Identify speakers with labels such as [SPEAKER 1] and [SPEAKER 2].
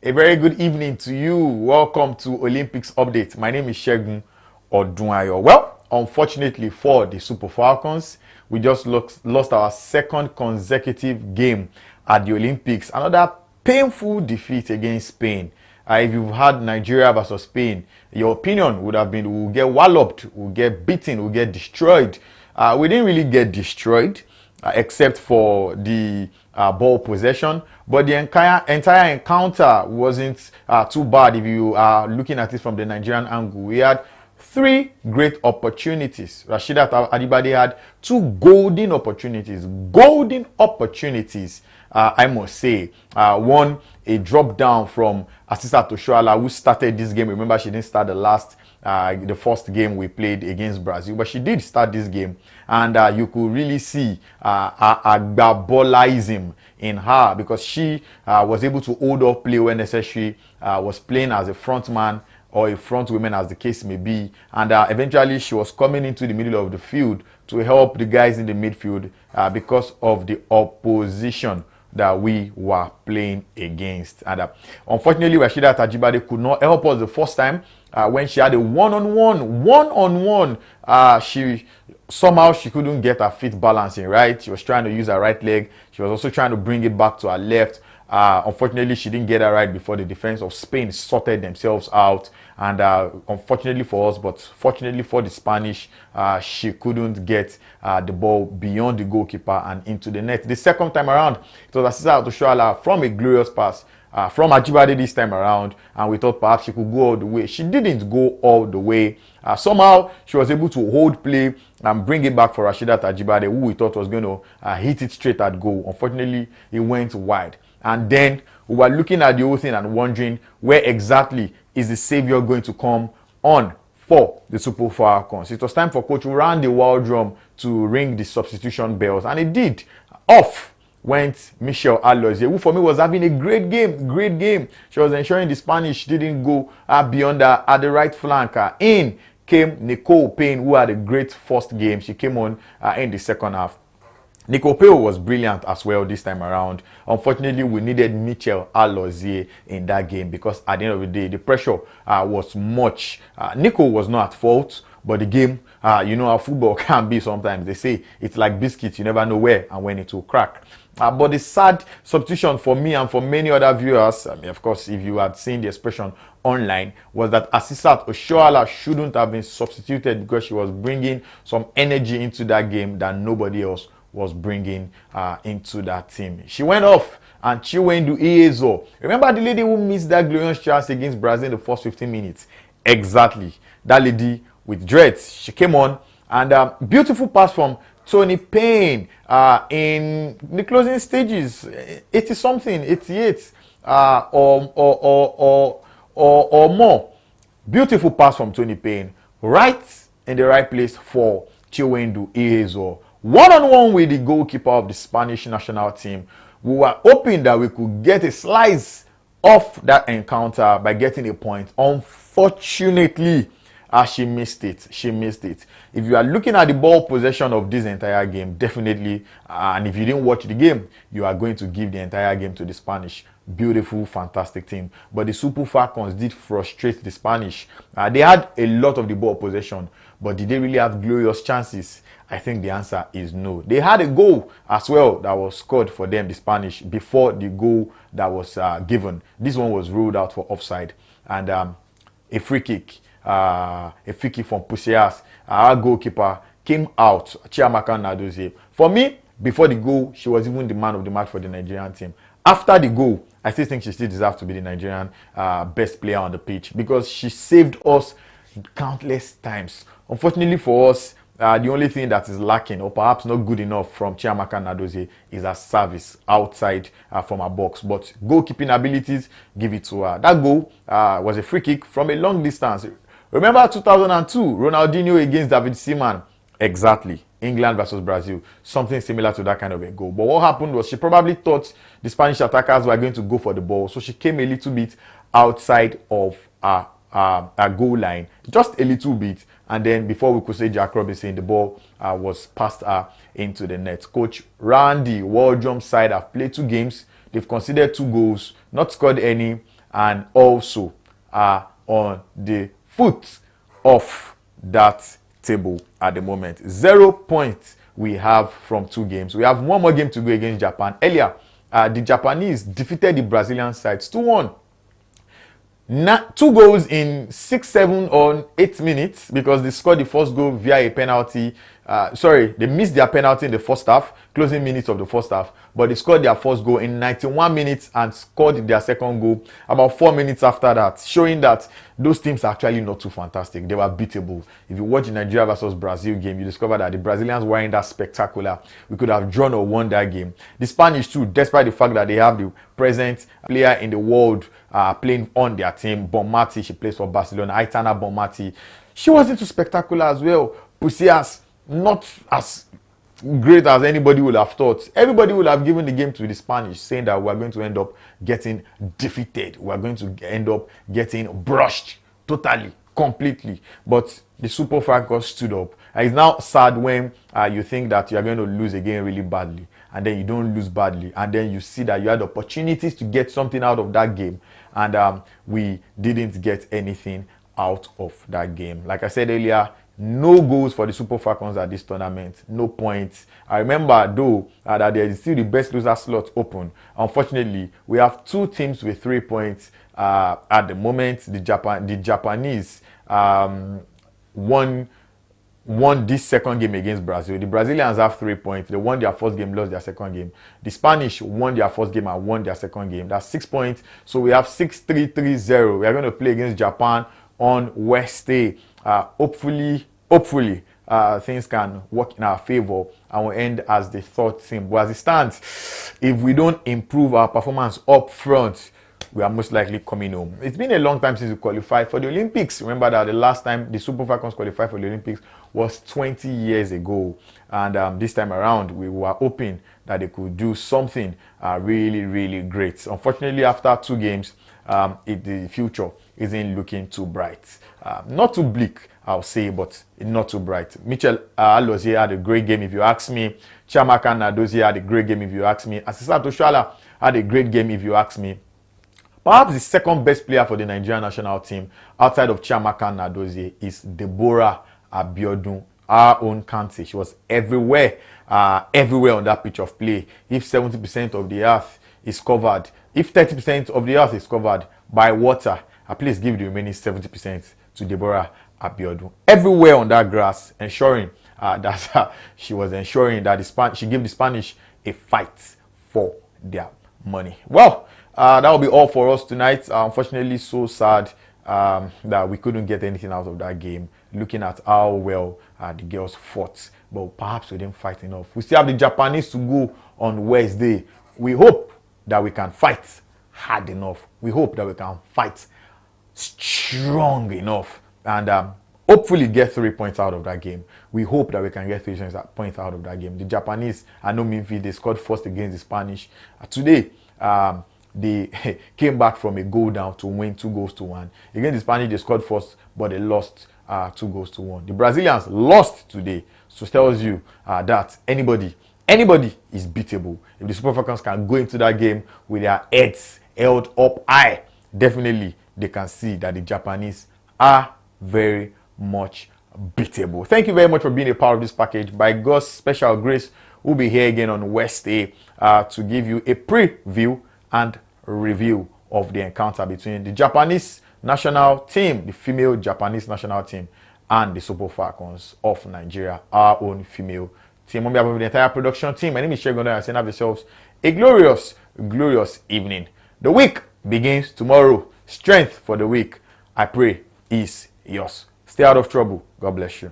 [SPEAKER 1] A very good evening to you. Welcome to Olympics Update. My name is Shegun Odunayo. Well, unfortunately for the Super Falcons, we just lost our second consecutive game at the Olympics. Another painful defeat against Spain. If you've had Nigeria versus Spain, your opinion would have been we'll get walloped, we'll get beaten, we'll get destroyed. We didn't really get destroyed. Except for the ball possession. But the entire encounter wasn't too bad if you are looking at it from the Nigerian angle. We had three great opportunities. Rasheedat Ajibade had two golden opportunities. I must say. One, a drop down from Asisat Oshoala, who started this game. Remember, she didn't start the first game we played against Brazil, but she did start this game, and you could really see Agbabolism in her, because she was able to hold off play when necessary, was playing as a front man or a front woman, as the case may be, and eventually she was coming into the middle of the field to help the guys in the midfield because of the opposition that we were playing against. And unfortunately, Rasheedat Ajibade could not help us the first time when she had a one-on-one. She couldn't get her feet balancing right. She was trying to use her right leg. She was also trying to bring it back to her left. Unfortunately, she didn't get it right before the defense of Spain sorted themselves out. And unfortunately for us, but fortunately for the Spanish, she couldn't get the ball beyond the goalkeeper and into the net. The second time around, it was Asisat Oshoala from a glorious pass from Ajibade this time around, and we thought perhaps she could go all the way. She didn't go all the way. Somehow, she was able to hold play and bring it back for Rasheedat Ajibade, who we thought was going to hit it straight at goal. Unfortunately, it went wide. And then we were looking at the whole thing and wondering, where exactly is the savior going to come on for the Super Falcons? It was time for Coach Randy Waldrum to ring the substitution bells, and it did. Off went Michelle Alozie, who for me was having a great game. She was ensuring the Spanish didn't go beyond her at the right flank. In came Nicole Payne, who had a great first game. She came on in the second half. Nicole Payne was brilliant as well this time around. Unfortunately, we needed Michelle Alozie in that game, because at the end of the day, the pressure was much. Nicole was not at fault, but the game, you know how football can be sometimes. They say it's like biscuits, you never know where and when it will crack. But the sad substitution for me and for many other viewers, of course, if you had seen the expression online, was that Asisat Oshoala shouldn't have been substituted, because she was bringing some energy into that game that nobody else was bringing into that team. She went off, and Chiwendu Iezo. Remember the lady who missed that glorious chance against Brazil in the first 15 minutes? Exactly. That lady with dreads. She came on, and beautiful pass from Tony Payne in the closing stages, 80-something, 88 or more. Beautiful pass from Tony Payne, right in the right place for Chiwendu Iezo. One-on-one with the goalkeeper of the Spanish national team. We were hoping that we could get a slice of that encounter by getting a point. Unfortunately, she missed it. If you are looking at the ball possession of this entire game, definitely, and if you didn't watch the game, you are going to give the entire game to the Spanish. Beautiful, fantastic team. But the Super Falcons did frustrate the Spanish. They had a lot of the ball possession, but did they really have glorious chances? I think the answer is no. They had a goal as well that was scored for them, the Spanish, before the goal that was given. This one was ruled out for offside. And a free kick from Pusias. Our goalkeeper came out, Chiamaka Nnadozie. For me, before the goal, she was even the man of the match for the Nigerian team. After the goal, I still think she still deserves to be the Nigerian best player on the pitch, because she saved us countless times. Unfortunately for us, the only thing that is lacking, or perhaps not good enough, from Chiamaka Nnadozie is her service outside from her box. But goalkeeping abilities, give it to her. That goal was a free kick from a long distance. Remember 2002, Ronaldinho against David Seaman? Exactly. England versus Brazil. Something similar to that kind of a goal. But what happened was she probably thought the Spanish attackers were going to go for the ball. So she came a little bit outside of her goal line. Just a little bit. And then before we could say Jack Robinson, the ball was passed into the net. Coach Randy Waldrum's side have played 2 games. They've conceded 2 goals, not scored any. and also are on the foot of that table at the moment. 0 points we have from 2 games. We have one more game to go against Japan. Earlier, the Japanese defeated the Brazilian side 2-1. 2 goals in 6, 7, or 8 minutes because they scored the first goal via a penalty. They missed their penalty in the first half, closing minutes of the first half, but they scored their first goal in 91 minutes and scored their second goal about 4 minutes after that, showing that those teams are actually not too fantastic. They were beatable. If you watch the Nigeria versus Brazil game, you discover that the Brazilians weren't that spectacular. We could have drawn or won that game. The Spanish too, despite the fact that they have the present player in the world playing on their team, Bonmati, she plays for Barcelona, Aitana Bonmati. She wasn't too spectacular as well. Pusias, not as great as anybody would have thought. Everybody would have given the game to the Spanish, saying that we're going to end up getting defeated. We're going to end up getting brushed totally, completely. But the Super Falcons stood up. And it's now sad when you think that you're going to lose again really badly, and then you don't lose badly, and then you see that you had opportunities to get something out of that game, and we didn't get anything out of that game. Like I said earlier, no goals for the Super Falcons at this tournament. No points. I remember, though, that there is still the best loser slot open. Unfortunately, we have 2 teams with 3 points at the moment. The Japanese won this second game against Brazil. The Brazilians have 3 points. They won their first game, lost their second game. The Spanish won their first game and won their second game. That's 6 points. So we have 6-3-3-0. We are going to play against Japan on Wednesday. Hopefully, things can work in our favor and we'll end as the 3rd team. But as it stands, if we don't improve our performance up front, we are most likely coming home. It's been a long time since we qualified for the Olympics. Remember that the last time the Super Falcons qualified for the Olympics was 20 years ago. And this time around, we were hoping that they could do something really, really great. Unfortunately, after 2 games, the future isn't looking too bright. Not too bleak, I'll say, but not too bright. Michel Alozie had a great game, if you ask me. Chiamaka Nnadozie had a great game, if you ask me. Asisat Oshoala had a great game, if you ask me. Perhaps the second best player for the Nigerian national team outside of Chiamaka Nnadozie is Deborah Abiodun, our own Kante. She was everywhere on that pitch of play. If 70% of the earth is covered, if 30% of the earth is covered by water, please give the remaining 70% to Deborah Abiodun. Everywhere on that grass, ensuring that she was ensuring that she gave the Spanish a fight for their money. Well, that will be all for us tonight. Unfortunately, so sad that we couldn't get anything out of that game, looking at how well the girls fought. But perhaps we didn't fight enough. We still have the Japanese to go on Wednesday. We hope that we can fight hard enough. We hope that we can fight strong enough and hopefully get 3 points out of that game. We hope that we can get 3 points out of that game. The Japanese are no mean feat. They scored first against the Spanish. Today, they came back from a goal down to win 2-1. Against the Spanish, they scored first, but they lost 2-1. The Brazilians lost today. So it tells you that anybody is beatable. If the Super Falcons can go into that game with their heads held up high, definitely they can see that the Japanese are very much beatable. Thank you very much for being a part of this package. By God's special grace, we'll be here again on Wednesday to give you a preview and review of the encounter between the Japanese national team, the female Japanese national team, and the Super Falcons of Nigeria, our own female team. On behalf of the entire production team, my name is Shegun, and have yourselves a glorious, glorious evening. The week begins tomorrow. Strength for the week, I pray, is yours. Stay out of trouble. God bless you.